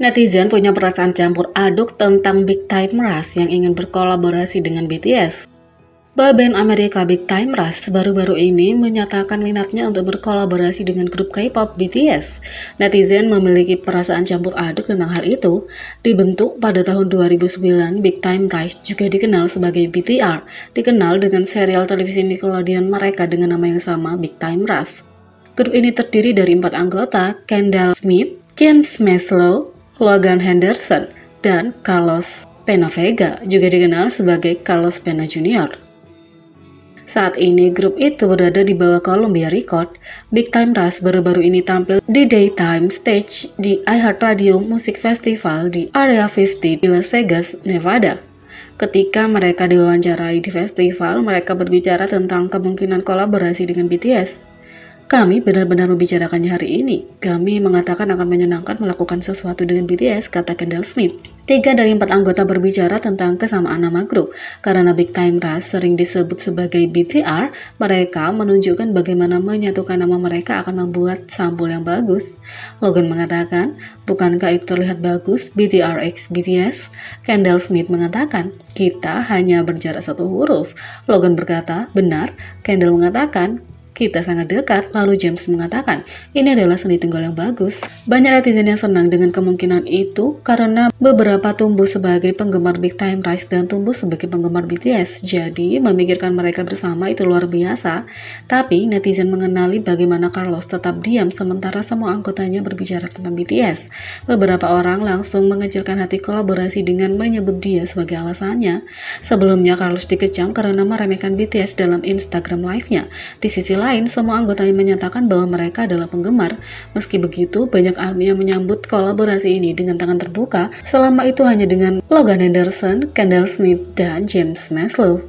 Netizen punya perasaan campur aduk tentang Big Time Rush yang ingin berkolaborasi dengan BTS. Boyband Amerika Big Time Rush baru-baru ini menyatakan minatnya untuk berkolaborasi dengan grup K-pop BTS. Netizen memiliki perasaan campur aduk tentang hal itu. Dibentuk pada tahun 2009, Big Time Rush juga dikenal sebagai BTR, dikenal dengan serial televisi Nickelodeon mereka dengan nama yang sama, Big Time Rush. Grup ini terdiri dari 4 anggota, Kendall Smith, James Maslow, Logan Henderson, dan Carlos Pena Vega, juga dikenal sebagai Carlos Pena Jr. Saat ini grup itu berada di bawah Columbia Record. Big Time Rush baru-baru ini tampil di Daytime Stage di iHeartRadio Music Festival di Area 50 di Las Vegas, Nevada. Ketika mereka diwawancarai di festival, mereka berbicara tentang kemungkinan kolaborasi dengan BTS. Kami benar-benar membicarakannya hari ini. Kami mengatakan akan menyenangkan melakukan sesuatu dengan BTS, kata Kendall Smith. 3 dari 4 anggota berbicara tentang kesamaan nama grup. Karena Big Time Rush sering disebut sebagai BTR, mereka menunjukkan bagaimana menyatukan nama mereka akan membuat sampul yang bagus. Logan mengatakan, bukankah itu terlihat bagus, BTR x BTS? Kendall Smith mengatakan, kita hanya berjarak 1 huruf. Logan berkata, benar. Kendall mengatakan, kita sangat dekat. Lalu James mengatakan, ini adalah seni tunggal yang bagus. Banyak netizen yang senang dengan kemungkinan itu karena beberapa tumbuh sebagai penggemar Big Time Rush dan tumbuh sebagai penggemar BTS. Jadi memikirkan mereka bersama itu luar biasa. Tapi netizen mengenali bagaimana Carlos tetap diam sementara semua anggotanya berbicara tentang BTS. Beberapa orang langsung mengecilkan hati kolaborasi dengan menyebut dia sebagai alasannya. Sebelumnya Carlos dikecam karena meremehkan BTS dalam Instagram live-nya. Di sisi lain, semua anggotanya menyatakan bahwa mereka adalah penggemar. Meski begitu, banyak ARMY yang menyambut kolaborasi ini dengan tangan terbuka, selama itu hanya dengan Logan Henderson, Kendall Smith, dan James Maslow.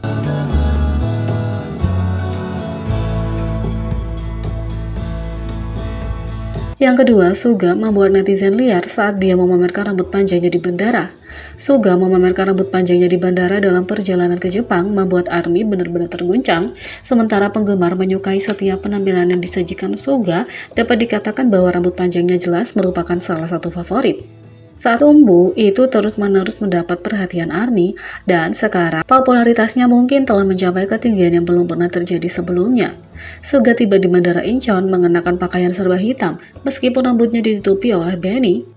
Yang kedua, Suga membuat netizen liar saat dia memamerkan rambut panjangnya di bandara. Suga memamerkan rambut panjangnya di bandara dalam perjalanan ke Jepang membuat ARMY benar-benar terguncang. Sementara penggemar menyukai setiap penampilan yang disajikan Suga, dapat dikatakan bahwa rambut panjangnya jelas merupakan salah satu favorit. Saat tumbuh, itu terus-menerus mendapat perhatian ARMY, dan sekarang popularitasnya mungkin telah mencapai ketinggian yang belum pernah terjadi sebelumnya. Suga tiba di Bandara Incheon mengenakan pakaian serba hitam, meskipun rambutnya ditutupi oleh Benny.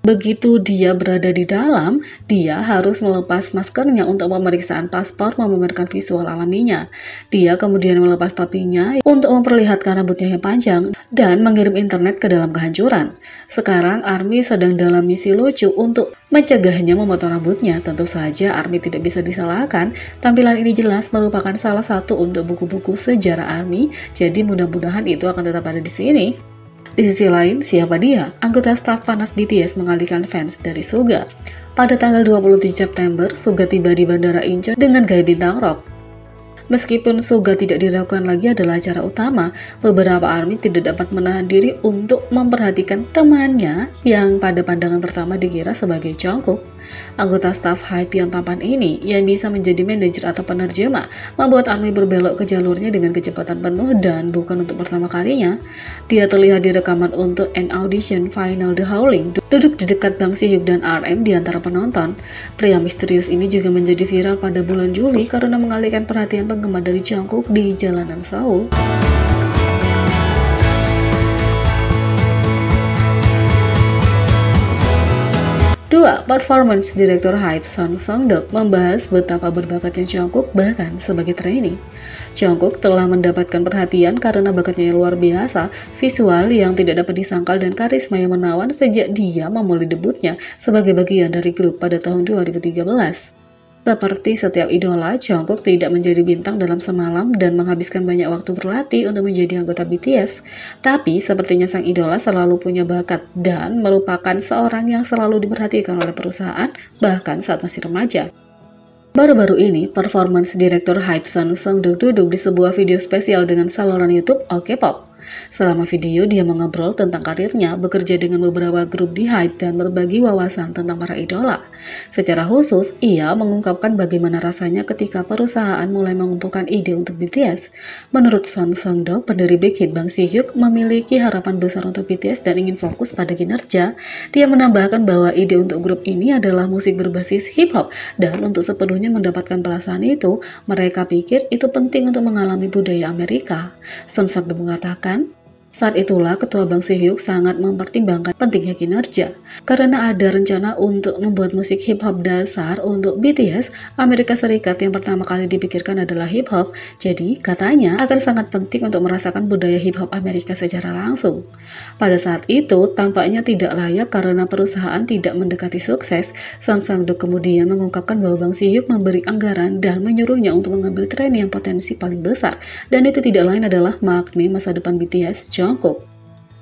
Begitu dia berada di dalam, dia harus melepas maskernya untuk pemeriksaan paspor memamerkan visual alaminya. Dia kemudian melepas topinya untuk memperlihatkan rambutnya yang panjang dan mengirim internet ke dalam kehancuran. Sekarang ARMY sedang dalam misi lucu untuk mencegahnya memotong rambutnya. Tentu saja ARMY tidak bisa disalahkan. Tampilan ini jelas merupakan salah satu untuk buku-buku sejarah ARMY, jadi mudah-mudahan itu akan tetap ada di sini. Di sisi lain, siapa dia? Anggota staf panas BTS mengalihkan fans dari Suga. Pada tanggal 27 September, Suga tiba di Bandara Incheon dengan gaya bintang rock. Meskipun Suga tidak diragukan lagi adalah acara utama, beberapa ARMY tidak dapat menahan diri untuk memperhatikan temannya yang pada pandangan pertama dikira sebagai Jungkook. Anggota staf hype yang tampan ini, yang bisa menjadi manajer atau penerjemah, membuat ARMY berbelok ke jalurnya dengan kecepatan penuh dan bukan untuk pertama kalinya. Dia terlihat di rekaman untuk An Audition Final The Howling, duduk di dekat Bang Si-hyuk dan RM di antara penonton. Pria misterius ini juga menjadi viral pada bulan Juli karena mengalihkan perhatian penggemar dari Jungkook di jalanan Seoul. 2. Performance Director Hype Son Seong-deok membahas betapa berbakatnya Jungkook bahkan sebagai trainee. Jungkook telah mendapatkan perhatian karena bakatnya yang luar biasa, visual yang tidak dapat disangkal dan karisma yang menawan sejak dia memulai debutnya sebagai bagian dari grup pada tahun 2013. Seperti setiap idola, Jungkook tidak menjadi bintang dalam semalam dan menghabiskan banyak waktu berlatih untuk menjadi anggota BTS. Tapi, sepertinya sang idola selalu punya bakat dan merupakan seorang yang selalu diperhatikan oleh perusahaan, bahkan saat masih remaja. Baru-baru ini, performance director Hype Son Seong-deok duduk di sebuah video spesial dengan saluran YouTube OK Pop. Selama video, dia mengobrol tentang karirnya, bekerja dengan beberapa grup di HYBE, dan berbagi wawasan tentang para idola. Secara khusus, ia mengungkapkan bagaimana rasanya ketika perusahaan mulai mengumpulkan ide untuk BTS. Menurut Son Seongdeok, pendiri Big Hit Bang Si-hyuk memiliki harapan besar untuk BTS dan ingin fokus pada kinerja. Dia menambahkan bahwa ide untuk grup ini adalah musik berbasis hip-hop, dan untuk sepenuhnya mendapatkan perasaan itu, mereka pikir itu penting untuk mengalami budaya Amerika. Son Seongdeok mengatakan, saat itulah ketua Bang Si-hyuk sangat mempertimbangkan pentingnya kinerja. Karena ada rencana untuk membuat musik hip-hop dasar untuk BTS, Amerika Serikat yang pertama kali dipikirkan adalah hip-hop. Jadi, katanya akan sangat penting untuk merasakan budaya hip-hop Amerika secara langsung. Pada saat itu, tampaknya tidak layak karena perusahaan tidak mendekati sukses. Son Seongdeok kemudian mengungkapkan bahwa Bang Si-hyuk memberi anggaran dan menyuruhnya untuk mengambil tren yang potensi paling besar. Dan itu tidak lain adalah Magnet masa depan BTS, Jungkook.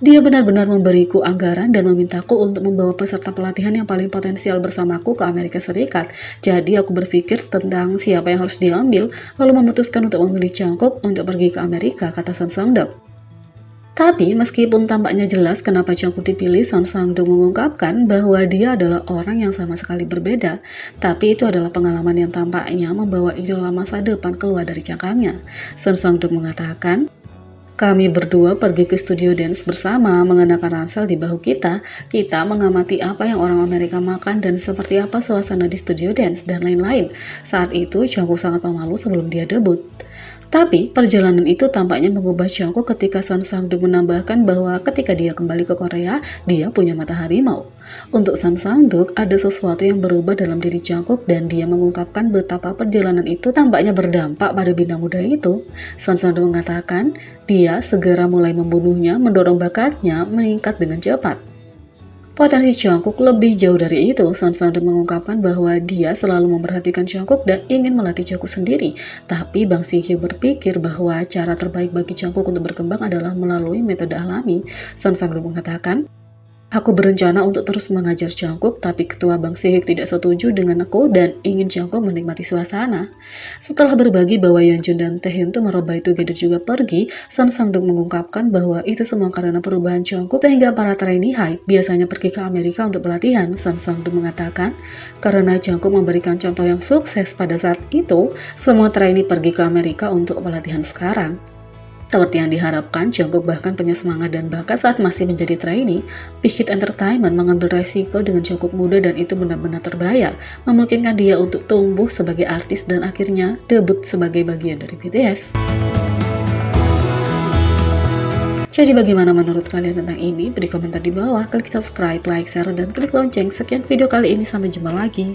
Dia benar-benar memberiku anggaran dan memintaku untuk membawa peserta pelatihan yang paling potensial bersamaku ke Amerika Serikat. Jadi aku berpikir tentang siapa yang harus diambil, lalu memutuskan untuk memilih Jungkook untuk pergi ke Amerika, kata Son Seongdeok. Tapi meskipun tampaknya jelas kenapa Jungkook dipilih, Son Seongdeok mengungkapkan bahwa dia adalah orang yang sama sekali berbeda. Tapi itu adalah pengalaman yang tampaknya membawa idola masa depan keluar dari cangkangnya. Son Seongdeok mengatakan, kami berdua pergi ke studio dance bersama, mengenakan ransel di bahu kita. Kita mengamati apa yang orang Amerika makan dan seperti apa suasana di studio dance, dan lain-lain. Saat itu, Jungkook sangat pemalu sebelum dia debut. Tapi, perjalanan itu tampaknya mengubah Jungkook ketika Son Seongdeok menambahkan bahwa ketika dia kembali ke Korea, dia punya mata harimau. Untuk Son Seongdeok, ada sesuatu yang berubah dalam diri Jungkook dan dia mengungkapkan betapa perjalanan itu tampaknya berdampak pada bintang muda itu. Son Seongdeok mengatakan, dia segera mulai membunuhnya, mendorong bakatnya meningkat dengan cepat. Potensi Jungkook lebih jauh dari itu. Son Seongdeok mengungkapkan bahwa dia selalu memperhatikan Jungkook dan ingin melatih Jungkook sendiri. Tapi Bang Si-hyuk berpikir bahwa cara terbaik bagi Jungkook untuk berkembang adalah melalui metode alami. Son Seongdeok mengatakan, aku berencana untuk terus mengajar Jungkook, tapi ketua Bang Si-hyuk tidak setuju dengan aku dan ingin Jungkook menikmati suasana. Setelah berbagi bahwa Yeonjun dan Taehyun Tomorrow by Together juga pergi, Son Seongdeok mengungkapkan bahwa itu semua karena perubahan Jungkook sehingga para trainee HYBE biasanya pergi ke Amerika untuk pelatihan. Son Seongdeok mengatakan, karena Jungkook memberikan contoh yang sukses pada saat itu, semua trainee pergi ke Amerika untuk pelatihan sekarang. Seperti yang diharapkan, Jungkook bahkan punya semangat dan bakat saat masih menjadi trainee. Big Hit Entertainment mengambil resiko dengan Jungkook muda dan itu benar-benar terbayar, memungkinkan dia untuk tumbuh sebagai artis dan akhirnya debut sebagai bagian dari BTS. Jadi bagaimana menurut kalian tentang ini? Beri komentar di bawah, klik subscribe, like, share, dan klik lonceng. Sekian video kali ini, sampai jumpa lagi.